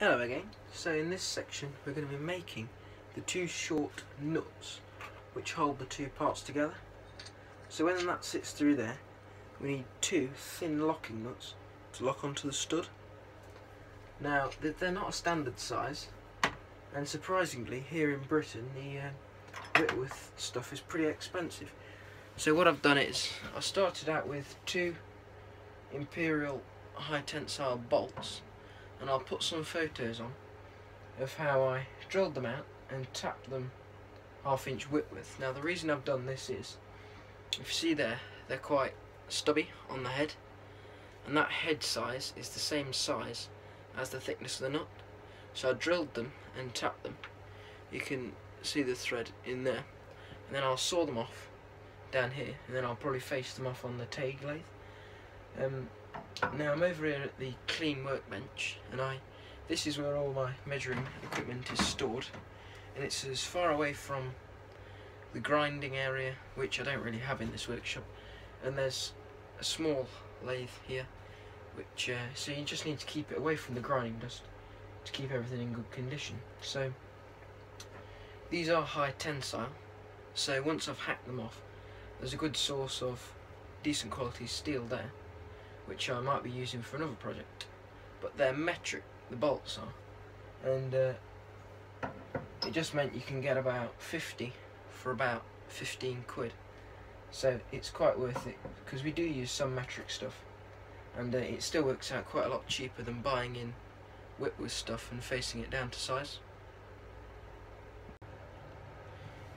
Hello again. So in this section we're going to be making the two short nuts which hold the two parts together. So when that sits through there, we need two thin locking nuts to lock onto the stud. Now they're not a standard size, and surprisingly here in Britain the Whitworth stuff is pretty expensive. So what I've done is I started out with two Imperial high tensile bolts, and I'll put some photos on of how I drilled them out and tapped them 1/2 inch Whitworth. Now the reason I've done this is, if you see there, they're quite stubby on the head, and that head size is the same size as the thickness of the nut. So I drilled them and tapped them. You can see the thread in there, and then I'll saw them off down here, and then I'll probably face them off on the TIG lathe. Now I'm over here at the clean workbench, and this is where all my measuring equipment is stored, and it's as far away from the grinding area, which I don't really have in this workshop, and there's a small lathe here, which so you just need to keep it away from the grinding dust to keep everything in good condition. So these are high tensile, so once I've hacked them off, there's a good source of decent quality steel there, which I might be using for another project, but they're metric, the bolts are, and it just meant you can get about 50 for about 15 quid, so it's quite worth it, because we do use some metric stuff, and it still works out quite a lot cheaper than buying in Whitworth stuff and facing it down to size.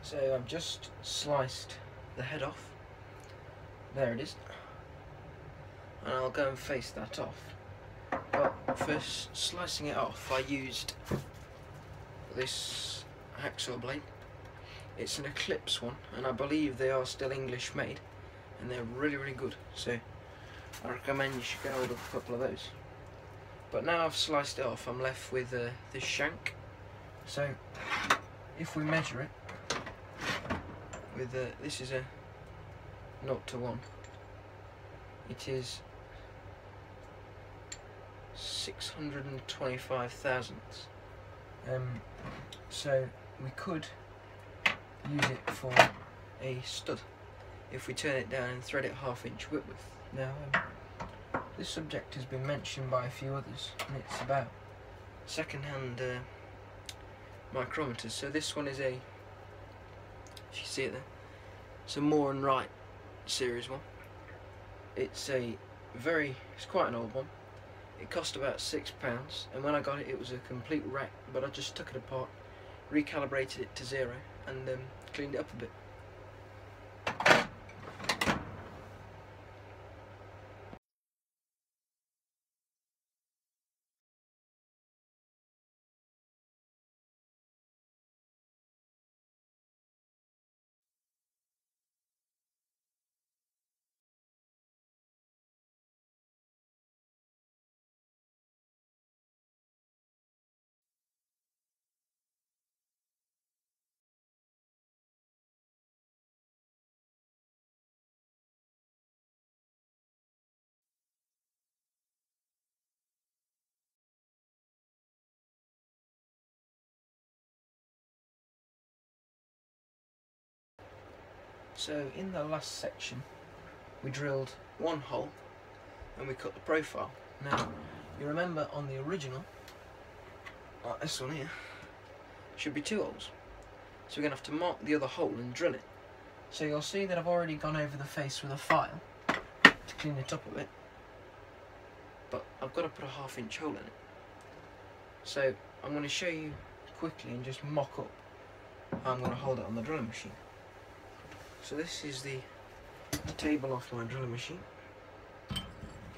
So I've just sliced the head off, there it is, and I'll go and face that off. But for slicing it off, I used this hacksaw blade. It's an Eclipse one, and I believe they are still English made, and they're really good, so I recommend you should get hold of a couple of those. But now I've sliced it off, I'm left with this shank. So if we measure it with this is a 0 to 1, it is 625 thousandths. So we could use it for a stud if we turn it down and thread it 1/2 inch Whitworth. Now this subject has been mentioned by a few others, and it's about second-hand micrometers. So this one is if you see it there, it's a Moore and Wright series one. It's quite an old one. It cost about £6, and when I got it, it was a complete wreck, but I just took it apart, recalibrated it to 0, and cleaned it up a bit. So in the last section we drilled one hole and we cut the profile. Now you remember on the original, like this one here, should be 2 holes, so we're going to have to mark the other hole and drill it. So you'll see that I've already gone over the face with a file to clean it up a bit, but I've got to put a 1/2 inch hole in it. So I'm going to show you quickly and just mock up how I'm going to hold it on the drilling machine. So this is the table off my drilling machine,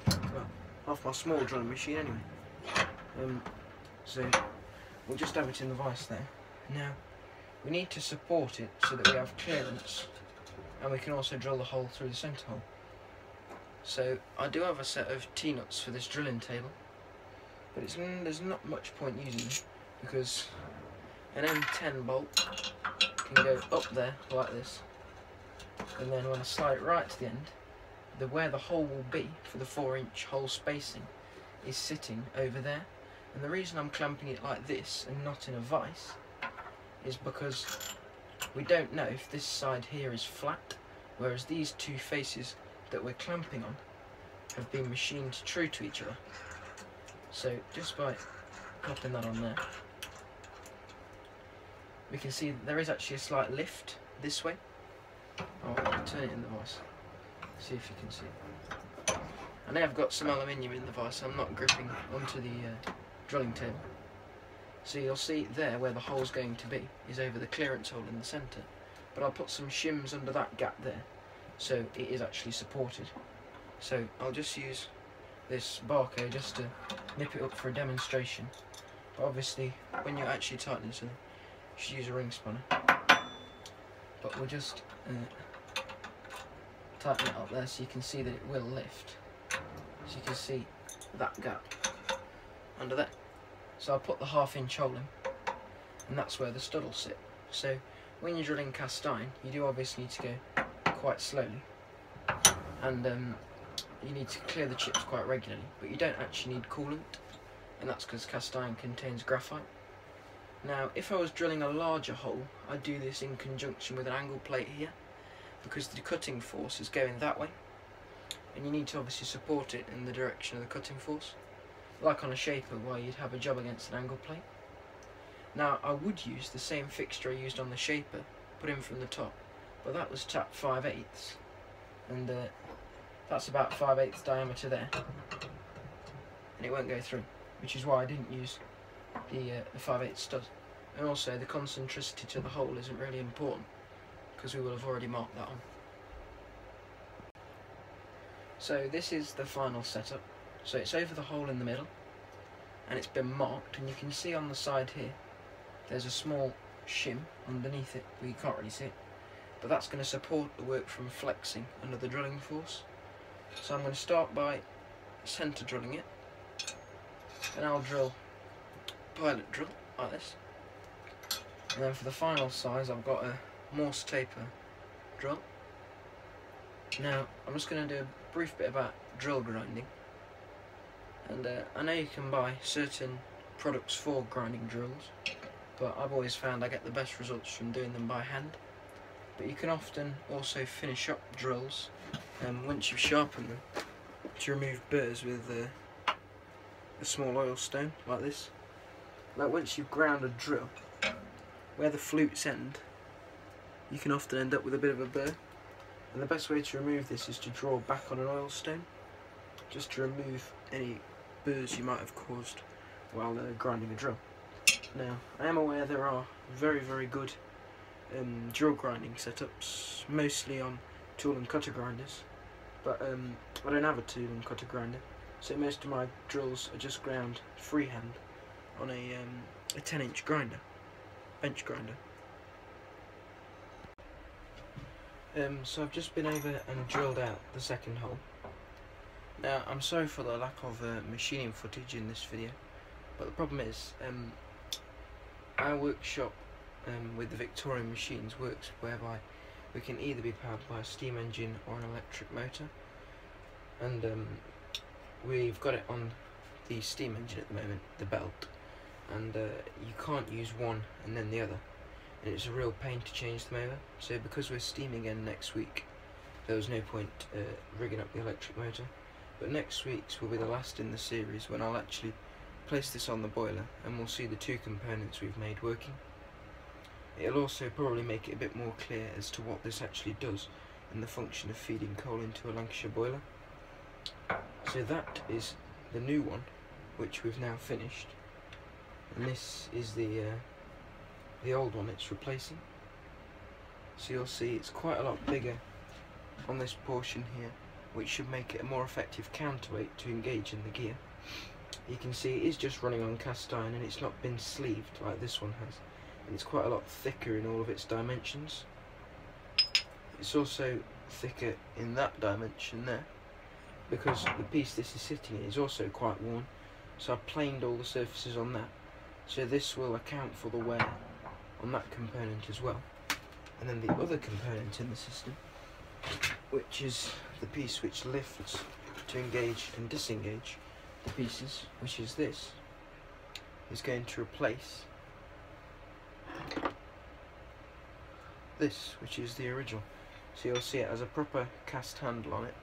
well, off my small drilling machine anyway. So we'll just have it in the vise there. Now we need to support it so that we have clearance, and we can also drill the hole through the centre hole. So I do have a set of T-nuts for this drilling table, but there's not much point using them, because an M10 bolt can go up there like this, and then when I slide it right to the end, where the hole will be for the 4 inch hole spacing is sitting over there, And the reason I'm clamping it like this and not in a vise is because we don't know if this side here is flat, whereas these two faces that we're clamping on have been machined true to each other. So just by popping that on there, we can see that there is actually a slight lift this way. I'll turn it in the vise, see if you can see it. I know I've got some aluminium in the vise, so I'm not gripping onto the drilling table. So you'll see there where the hole's going to be is over the clearance hole in the centre, but I'll put some shims under that gap there, so it is actually supported. So I'll just use this Barco just to nip it up for a demonstration. But obviously, when you're actually tightening something, you should use a ring spanner. But we'll just tighten it up there so you can see that it will lift. So you can see that gap under there. So I'll put the 1/2 inch hole in, and that's where the stud will sit. So when you're drilling cast iron, you do obviously need to go quite slowly, and you need to clear the chips quite regularly, but you don't actually need coolant, and that's because cast iron contains graphite. Now, if I was drilling a larger hole, I'd do this in conjunction with an angle plate here, because the cutting force is going that way, and you need to obviously support it in the direction of the cutting force, like on a shaper where you'd have a job against an angle plate. Now, I would use the same fixture I used on the shaper, put in from the top, but that was tapped 5/8, and that's about 5/8 diameter there, and it won't go through, which is why I didn't use the 5/8 stud. And also the concentricity to the hole isn't really important, because we will have already marked that on. So this is the final setup. So it's over the hole in the middle, and it's been marked, and you can see on the side here there's a small shim underneath it, but you can't really see it, but that's going to support the work from flexing under the drilling force. So I'm going to start by centre drilling it, and I'll drill pilot drill like this, and then for the final size I've got a Morse taper drill. Now I'm just going to do a brief bit about drill grinding, and I know you can buy certain products for grinding drills, but I've always found I get the best results from doing them by hand. But you can often also finish up drills once you've sharpened them to remove burrs with a small oil stone like this. Like once you've ground a drill, where the flutes end, you can often end up with a bit of a burr, and the best way to remove this is to draw back on an oil stone, just to remove any burrs you might have caused while grinding a drill. Now, I am aware there are very, very good drill grinding setups, mostly on tool and cutter grinders, but I don't have a tool and cutter grinder, so most of my drills are just ground freehand on a 10-inch grinder, bench grinder. So I've just been over and drilled out the second hole. Now, I'm sorry for the lack of machining footage in this video, but the problem is our workshop with the Victorian machines works whereby we can either be powered by a steam engine or an electric motor, and we've got it on the steam engine at the moment, the belt, and you can't use one and then the other, and it's a real pain to change them over. So because we're steaming again next week, there was no point rigging up the electric motor, but next week's will be the last in the series when I'll actually place this on the boiler and we'll see the two components we've made working. It'll also probably make it a bit more clear as to what this actually does and the function of feeding coal into a Lancashire boiler. So that is the new one, which we've now finished, and this is the old one it's replacing. So you'll see it's quite a lot bigger on this portion here, which should make it a more effective counterweight to engage in the gear. You can see it is just running on cast iron, and it's not been sleeved like this one has, and it's quite a lot thicker in all of its dimensions. It's also thicker in that dimension there, because the piece this is sitting in is also quite worn, so I've planed all the surfaces on that, so this will account for the wear on that component as well. And then the other component in the system, which is the piece which lifts to engage and disengage the pieces, which is this, is going to replace this, which is the original. So you'll see it has a proper cast handle on it.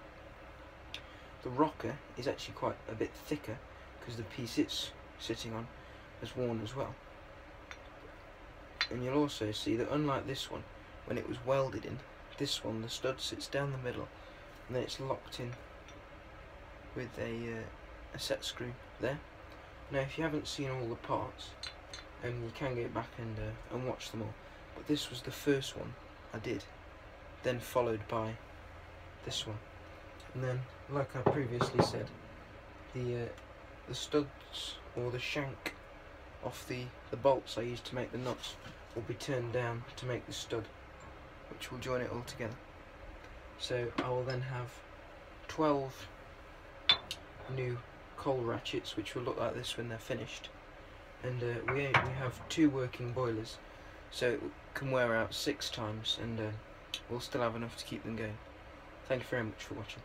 The rocker is actually quite a bit thicker because the piece it's sitting on has worn as well. And you'll also see that unlike this one, when it was welded in, this one the stud sits down the middle and then it's locked in with a set screw there. Now if you haven't seen all the parts, you can go back and watch them all, but this was the first one I did, then followed by this one. And then, like I previously said, the studs, or the shank off the bolts I used to make the nuts, will be turned down to make the stud, which will join it all together. So I will then have 12 new coal ratchets, which will look like this when they're finished. And we have 2 working boilers, so it can wear out 6 times, and we'll still have enough to keep them going. Thank you very much for watching.